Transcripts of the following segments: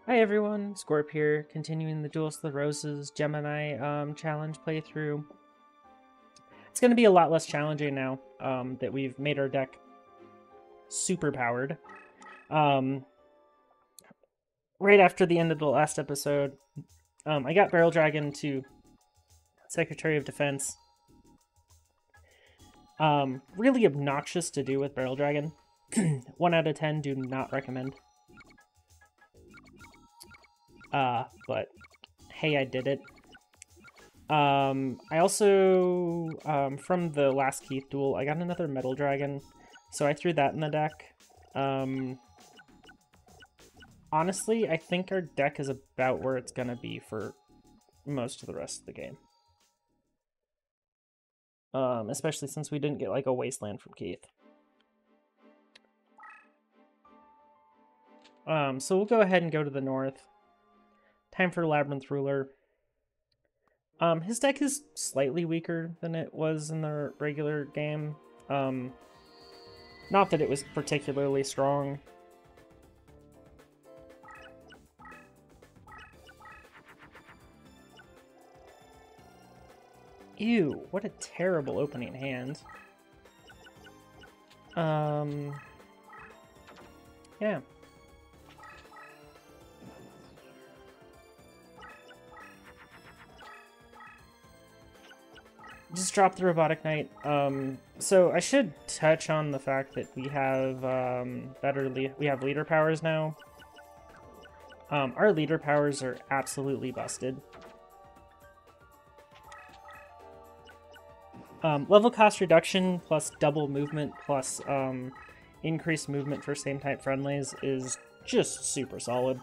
Hi everyone, Scorp here, continuing the Duelist of the Roses Gemini challenge playthrough. It's going to be a lot less challenging now that we've made our deck super powered. Right after the end of the last episode, I got Barrel Dragon to Secretary of Defense. Really obnoxious to do with Barrel Dragon. 1 out of 10, do not recommend. But hey, I did it. I also, from the last Keith duel, I got another Metal Dragon, so I threw that in the deck. Honestly, I think our deck is about where it's gonna be for most of the rest of the game. Especially since we didn't get, like, a Wasteland from Keith. So we'll go ahead and go to the north. Time for Labyrinth Ruler. His deck is slightly weaker than it was in the regular game. Not that it was particularly strong. Ew, what a terrible opening hand. Yeah. Just drop the Robotic Knight. So I should touch on the fact that we have we have leader powers now. Our leader powers are absolutely busted. Level cost reduction plus double movement plus increased movement for same type friendlies is just super solid.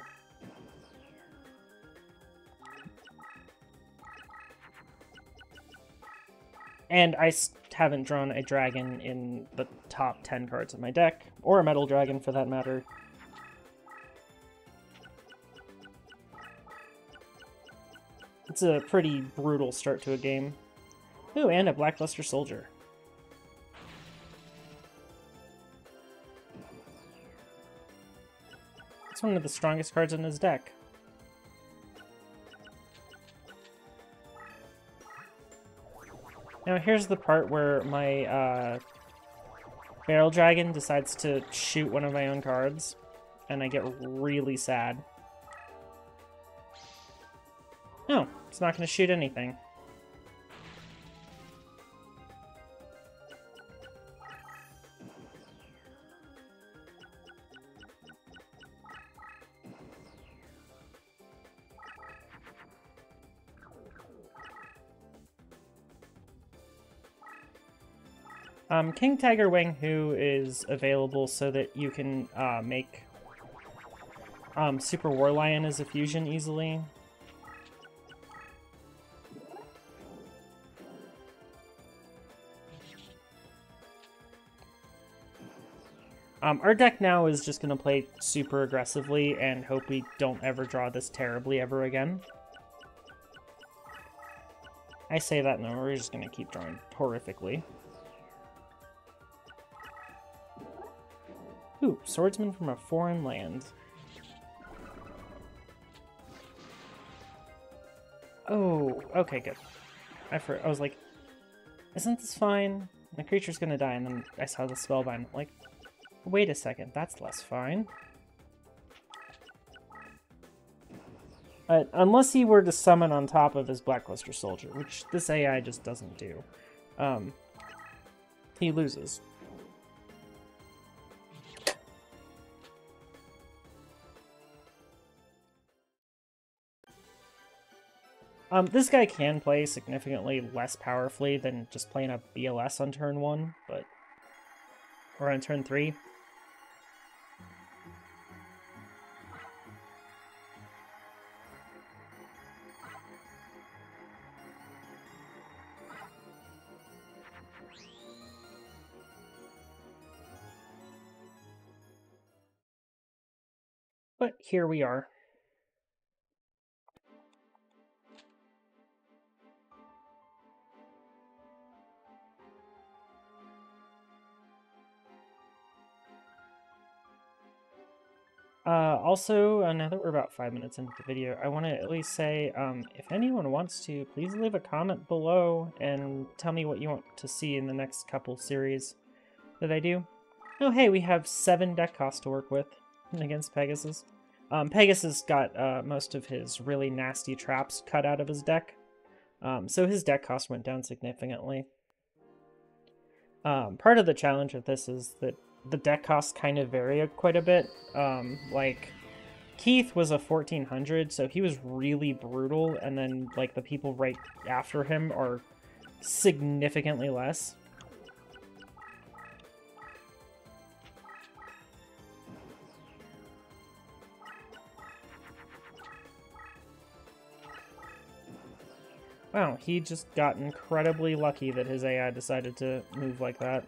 And I haven't drawn a dragon in the top 10 cards of my deck, or a metal dragon for that matter. It's a pretty brutal start to a game. Ooh, and a Blackluster Soldier. It's one of the strongest cards in his deck. Now here's the part where my Barrel Dragon decides to shoot one of my own cards, and I get really sad. No, it's not going to shoot anything. King Tiger Wang Hu is available so that you can make Super War Lion as a fusion easily. Our deck now is just going to play super aggressively and hope we don't ever draw this terribly ever again. I say that no, we're just going to keep drawing horrifically. Ooh, Swordsman from a foreign land. Oh, okay, good. I was like, isn't this fine? My creature's gonna die, and then I saw the spellbind. Like, wait a second, that's less fine. Unless he were to summon on top of his Blackluster Soldier, which this AI just doesn't do, he loses. This guy can play significantly less powerfully than just playing a BLS on turn 1, but... or on turn 3. But here we are. Also, now that we're about 5 minutes into the video, I want to at least say, if anyone wants to, please leave a comment below and tell me what you want to see in the next couple series that I do. Oh, hey, we have 7 deck costs to work with against Pegasus. Pegasus got most of his really nasty traps cut out of his deck, so his deck cost went down significantly. Part of the challenge of this is that the deck costs kind of vary quite a bit. Like, Keith was a 1400, so he was really brutal, and then, like, the people right after him are significantly less. Wow, he just got incredibly lucky that his AI decided to move like that.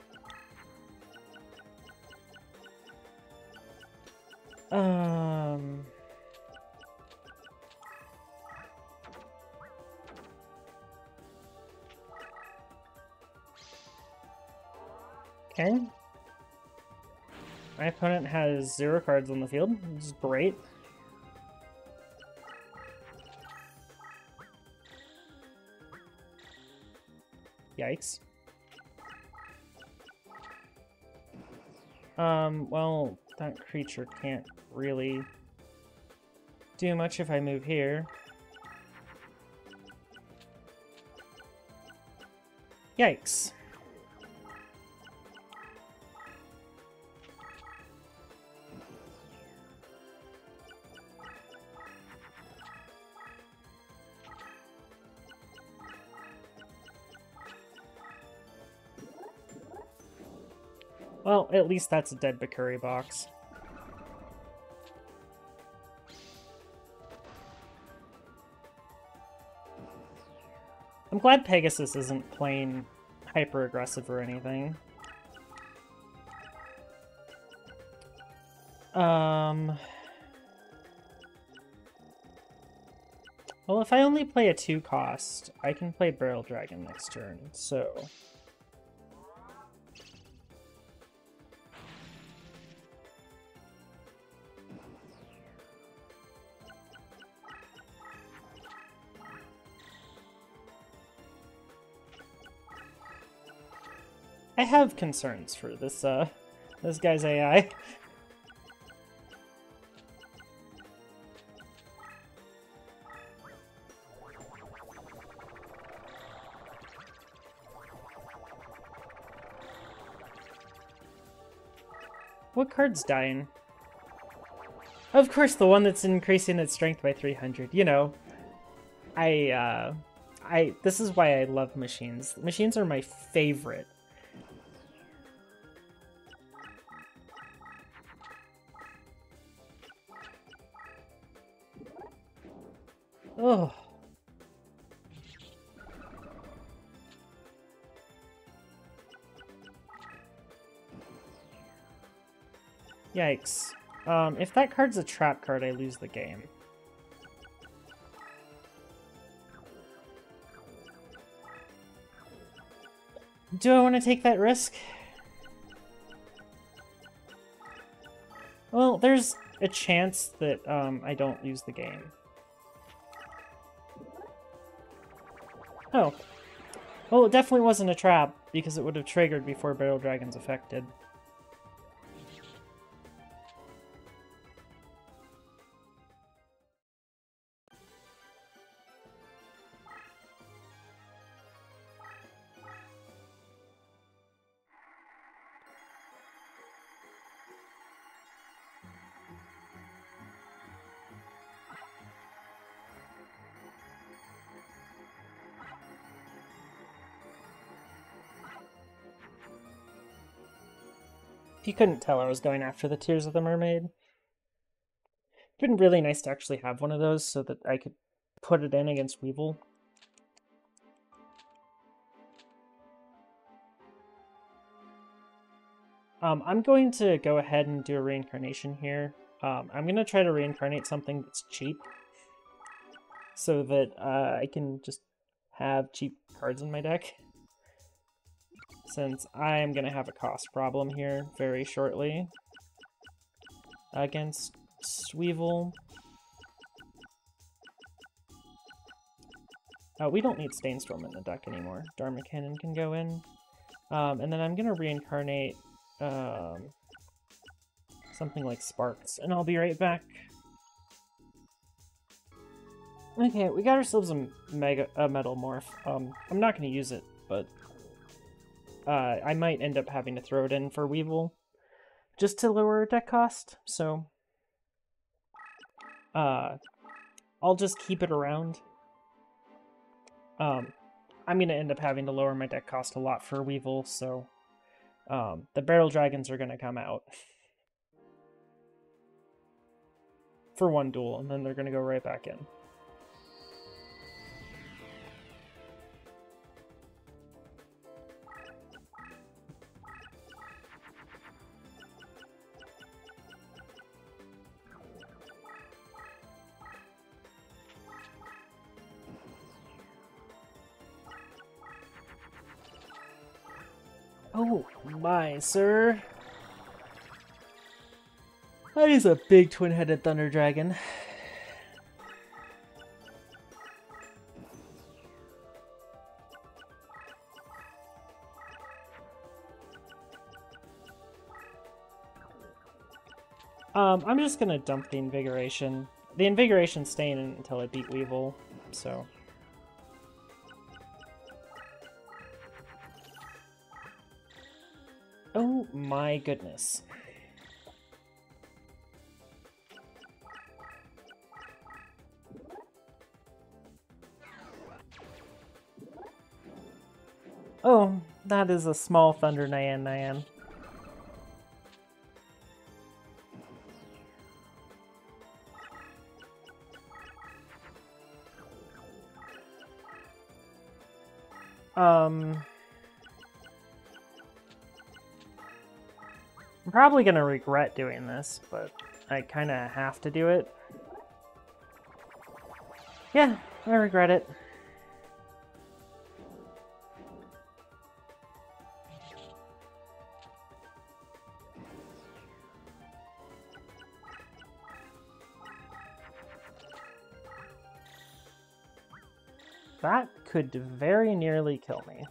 Okay. My opponent has 0 cards on the field, which is great. Yikes. Well, that creature can't really do much if I move here. Yikes. Well, at least that's a dead Bakuri box. I'm glad Pegasus isn't playing hyper-aggressive or anything. Well, if I only play a 2-cost, I can play Barrel Dragon next turn, so... I have concerns for this guy's AI. What card's dying? Of course, the one that's increasing its strength by 300. You know, this is why I love machines. Machines are my favorite. Oh. Yikes. If that card's a trap card, I lose the game. Do I want to take that risk? Well, there's a chance that I don't lose the game. Oh. Well, it definitely wasn't a trap, because it would have triggered before Barrel Dragon's affected. If you couldn't tell, I was going after the Tears of the Mermaid. It'd been really nice to actually have one of those so that I could put it in against Weevil. I'm going to go ahead and do a reincarnation here. I'm going to try to reincarnate something that's cheap so that I can just have cheap cards in my deck. Since I'm going to have a cost problem here very shortly against Weevil. We don't need Stainstorm in the deck anymore. Dharma Cannon can go in. And then I'm going to reincarnate something like Sparks, and I'll be right back. Okay, we got ourselves a Metal Morph. I'm not going to use it, but I might end up having to throw it in for Weevil just to lower deck cost, so I'll just keep it around. I'm going to end up having to lower my deck cost a lot for Weevil, so the Barrel Dragons are going to come out for one duel, and then they're going to go right back in. Oh my, sir. That is a big twin-headed thunder dragon. I'm just gonna dump the Invigoration. The Invigoration's staying in until I beat Weevil, so... Oh my goodness. Oh, that is a small Thunder Nyan. I'm probably gonna regret doing this, but I kinda have to do it. Yeah, I regret it. That could very nearly kill me.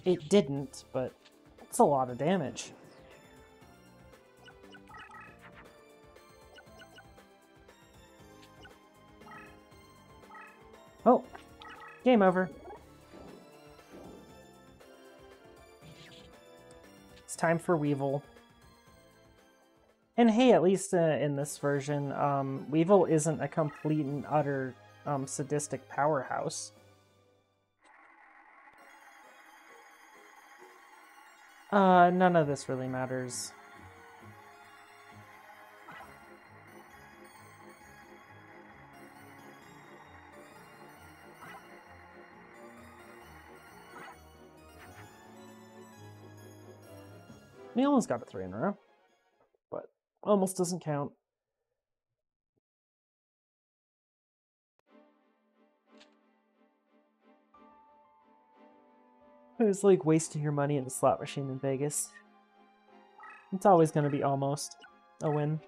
It didn't, but it's a lot of damage. Oh, game over. It's time for Weevil. And hey, at least in this version, Weevil isn't a complete and utter sadistic powerhouse. None of this really matters. We almost got a 3 in a row, but almost doesn't count. It was like wasting your money in the slot machine in Vegas. It's always going to be almost a win.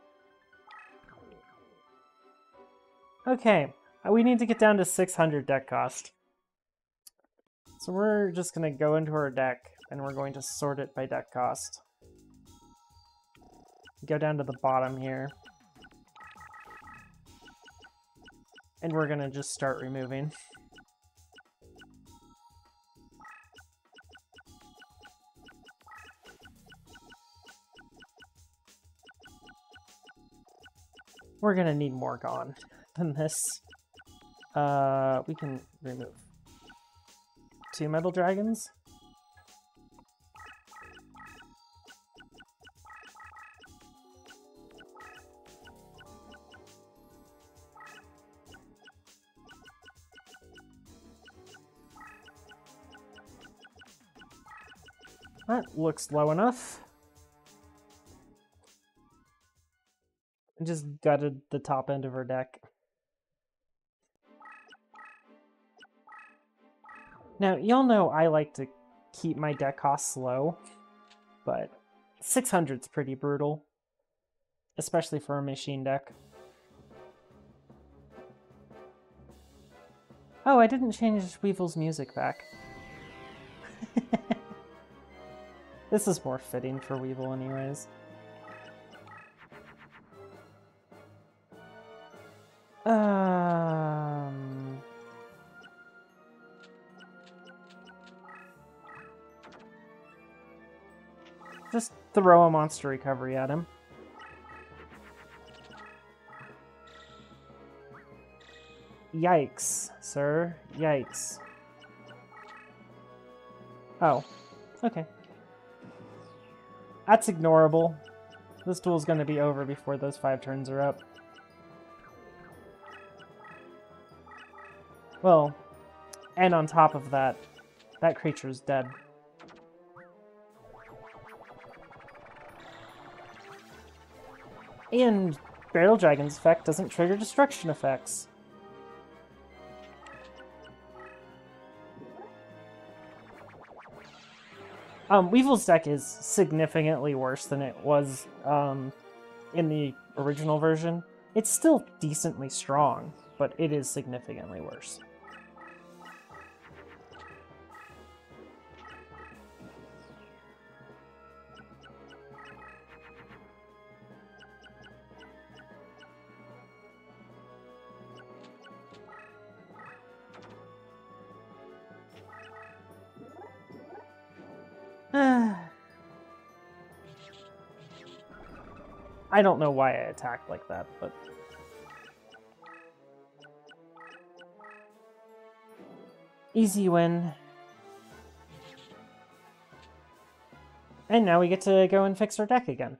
Okay, we need to get down to 600 deck cost. So we're just going to go into our deck and we're going to sort it by deck cost. Go down to the bottom here. And we're going to just start removing. We're gonna need more gone than this. We can remove 2 metal dragons. That looks low enough. Just gutted the top end of her deck. Now, y'all know I like to keep my deck costs low, but 600's pretty brutal, especially for a machine deck. Oh, I didn't change Weevil's music back. This is more fitting for Weevil anyways. Just throw a monster recovery at him. Yikes, sir. Yikes. Oh, okay. That's ignorable. This duel's gonna be over before those 5 turns are up. Well, and on top of that, that creature's dead. And Barrel Dragon's effect doesn't trigger destruction effects. Weevil's deck is significantly worse than it was in the original version. It's still decently strong, but it is significantly worse. I don't know why I attacked like that, but... Easy win. And now we get to go and fix our deck again.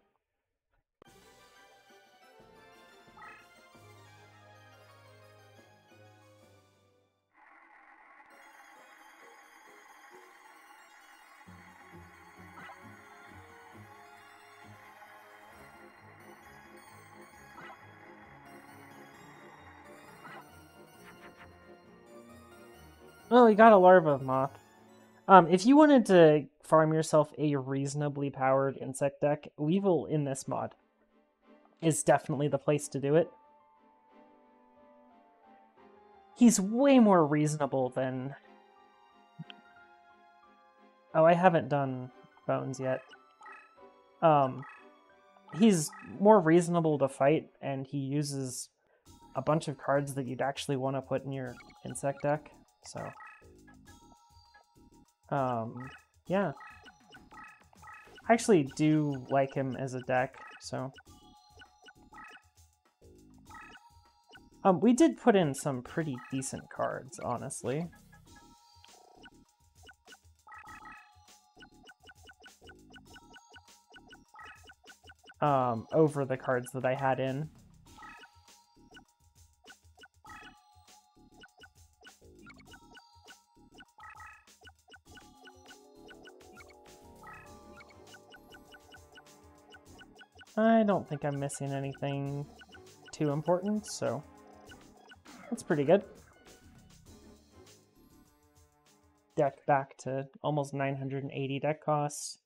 Oh, you got a Larva Moth. If you wanted to farm yourself a reasonably powered insect deck, Weevil in this mod is definitely the place to do it. He's way more reasonable than... Oh, I haven't done Bones yet. He's more reasonable to fight, and he uses a bunch of cards that you'd actually want to put in your insect deck. So, yeah. I actually do like him as a deck, so. We did put in some pretty decent cards, honestly. Over the cards that I had in. I don't think I'm missing anything too important, so that's pretty good. Deck back to almost 980 deck cost.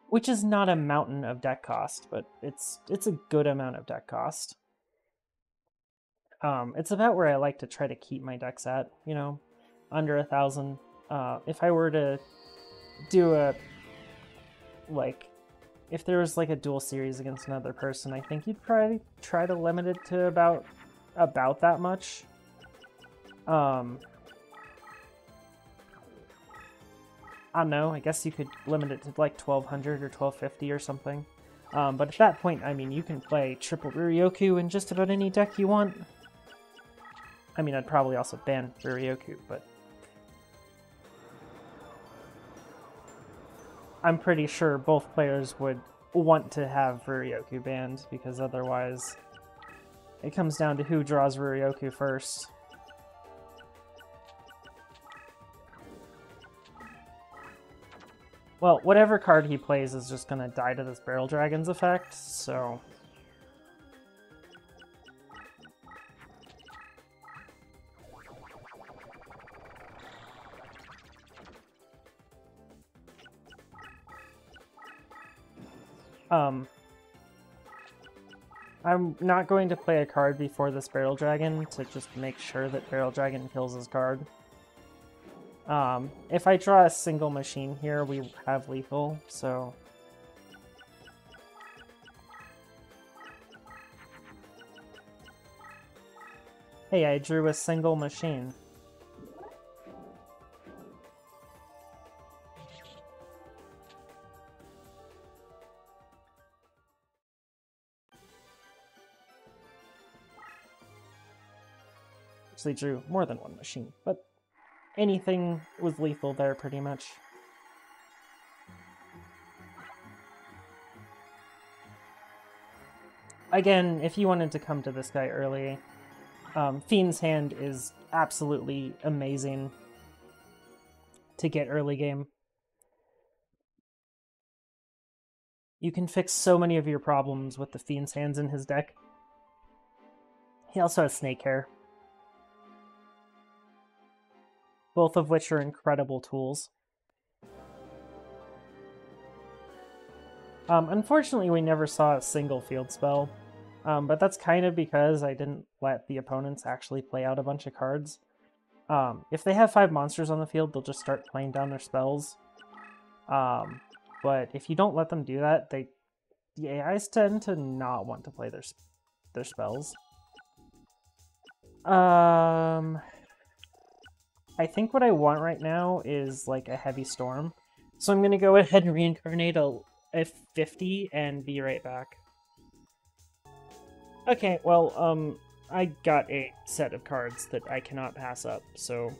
Which is not a mountain of deck cost, but it's a good amount of deck cost. It's about where I like to try to keep my decks at, you know, under 1,000. If I were to do a, like, if there was like a duel series against another person, I think you'd probably try to limit it to about that much. I don't know, I guess you could limit it to like 1,200 or 1,250 or something. But at that point, I mean, you can play triple Ruryoku in just about any deck you want. I mean, I'd probably also ban Ruryoku, but I'm pretty sure both players would want to have Ruryoku banned, because otherwise it comes down to who draws Ruryoku first. Well, whatever card he plays is just gonna die to this Barrel Dragon's effect, so... Um, I'm not going to play a card before this Barrel Dragon to just make sure that Barrel Dragon kills his card. If I draw a single machine here, we have lethal, so... Hey, I drew a single machine. Actually drew more than one machine, but anything was lethal there pretty much. Again, if you wanted to come to this guy early, Fiend's Hand is absolutely amazing to get early game. You can fix so many of your problems with the Fiend's Hands in his deck. He also has Snake Hair, both of which are incredible tools. Unfortunately, we never saw a single field spell, but that's kind of because I didn't let the opponents actually play out a bunch of cards. If they have 5 monsters on the field, they'll just start playing down their spells. But if you don't let them do that, the AIs tend to not want to play their spells. I think what I want right now is like a Heavy Storm. So I'm going to go ahead and reincarnate a 50 and be right back. Okay, well, I got a set of cards that I cannot pass up, so...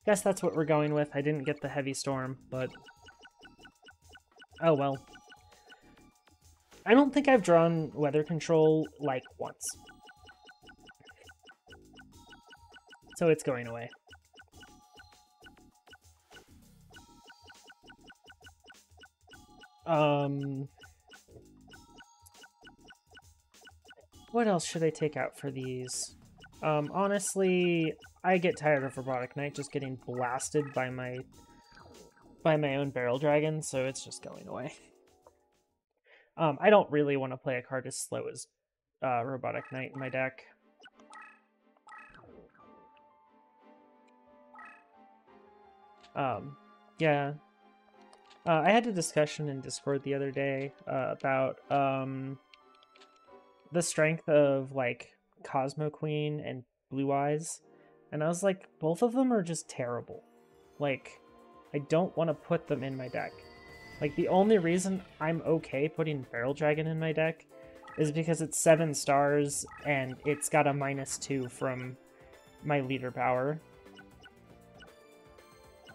Guess that's what we're going with. I didn't get the Heavy Storm, but... Oh well. I don't think I've drawn Weather Control, like, once. So it's going away. What else should I take out for these? Honestly, I get tired of Robotic Knight just getting blasted by my own Barrel Dragon, so it's just going away. I don't really want to play a card as slow as Robotic Knight in my deck. Yeah. I had a discussion in Discord the other day about the strength of, like, Cosmo Queen and Blue Eyes, and I was like, both of them are just terrible. Like, I don't want to put them in my deck. Like, the only reason I'm okay putting Barrel Dragon in my deck is because it's 7 stars, and it's got a -2 from my leader power.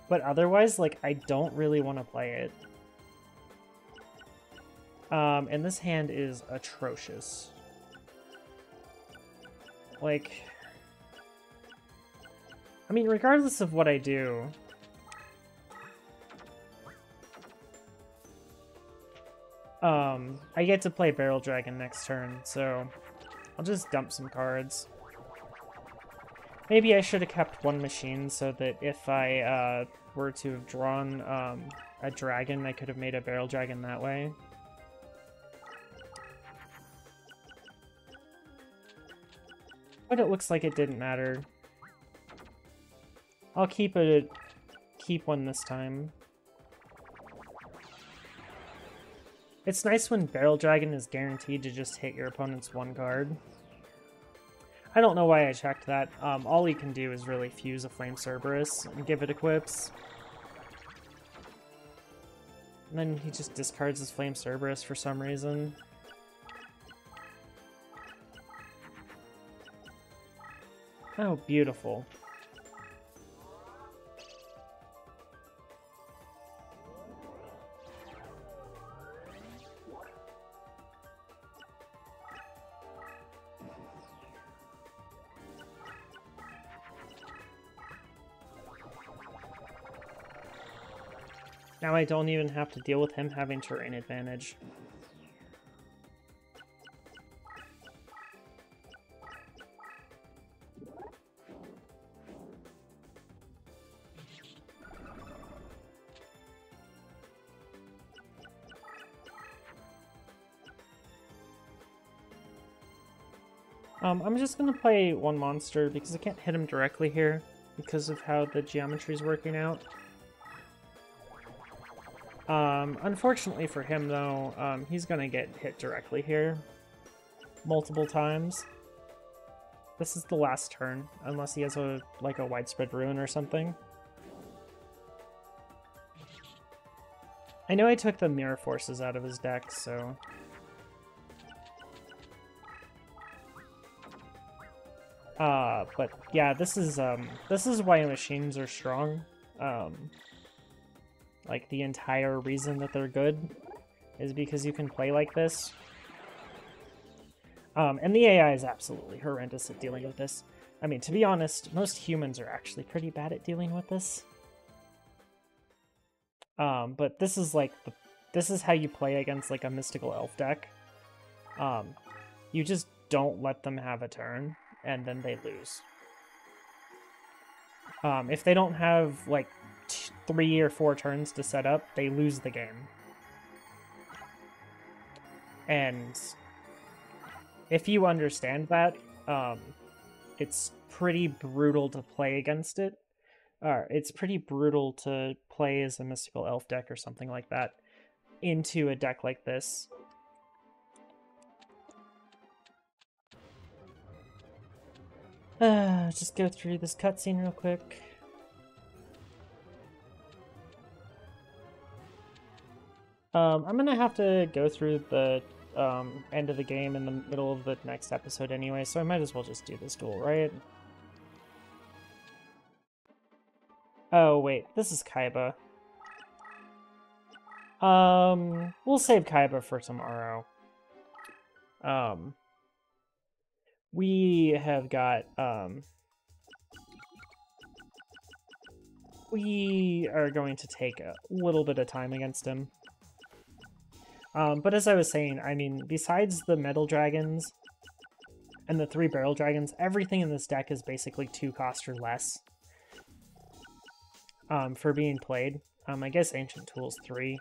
But otherwise, like, I don't really want to play it. And this hand is atrocious. Like... I mean, regardless of what I do... I get to play Barrel Dragon next turn, so... I'll just dump some cards. Maybe I should have kept one machine so that if I were to have drawn a dragon, I could have made a Barrel Dragon that way. But it looks like it didn't matter. I'll keep one this time. It's nice when Barrel Dragon is guaranteed to just hit your opponent's one card. I don't know why I checked that. All he can do is really fuse a Flame Cerberus and give it equips. And then he just discards his Flame Cerberus for some reason. Oh, beautiful. Now I don't even have to deal with him having terrain advantage. I'm just gonna play one monster because I can't hit him directly here because of how the geometry is working out. Unfortunately for him though, he's gonna get hit directly here multiple times. This is the last turn, unless he has a widespread ruin or something. I know I took the mirror forces out of his deck, so but yeah, this is why machines are strong. Like, the entire reason that they're good is because you can play like this. And the AI is absolutely horrendous at dealing with this. I mean, to be honest, most humans are actually pretty bad at dealing with this. But this is this is how you play against like a mystical elf deck. You just don't let them have a turn, and then they lose. If they don't have like 3 or 4 turns to set up, they lose the game. And if you understand that, it's pretty brutal to play against it. It's pretty brutal to play as a mystical elf deck or something like that into a deck like this. Just go through this cutscene real quick. I'm gonna have to go through the end of the game in the middle of the next episode anyway, so I might as well just do this duel, right? Oh, wait, this is Kaiba. We'll save Kaiba for tomorrow. We have got, we are going to take a little bit of time against him. But as I was saying, I mean, besides the metal dragons and the 3 barrel dragons, everything in this deck is basically 2 cost or less for being played. I guess Ancient Tool's 3,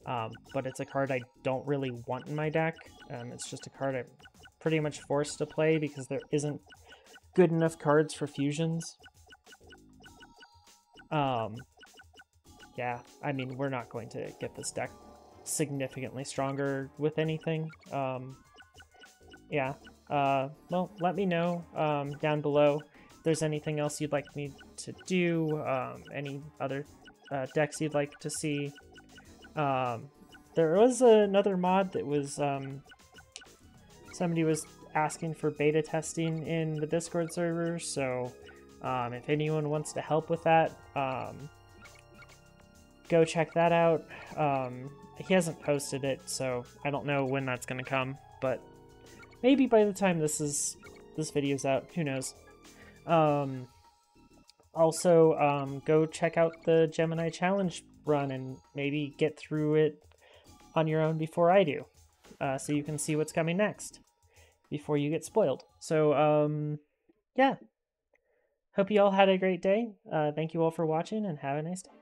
but it's a card I don't really want in my deck. It's just a card I'm pretty much forced to play because there isn't good enough cards for fusions. Yeah, I mean, we're not going to get this deck significantly stronger with anything. Yeah, well, let me know down below if there's anything else you'd like me to do, any other decks you'd like to see. There was another mod that was, somebody was asking for beta testing in the Discord server, so if anyone wants to help with that, go check that out. He hasn't posted it, so I don't know when that's gonna come, but maybe by the time this video's out, who knows. Also, go check out the Gemini challenge run and maybe get through it on your own before I do, so you can see what's coming next before you get spoiled. So, yeah. Hope you all had a great day. Thank you all for watching, and have a nice day.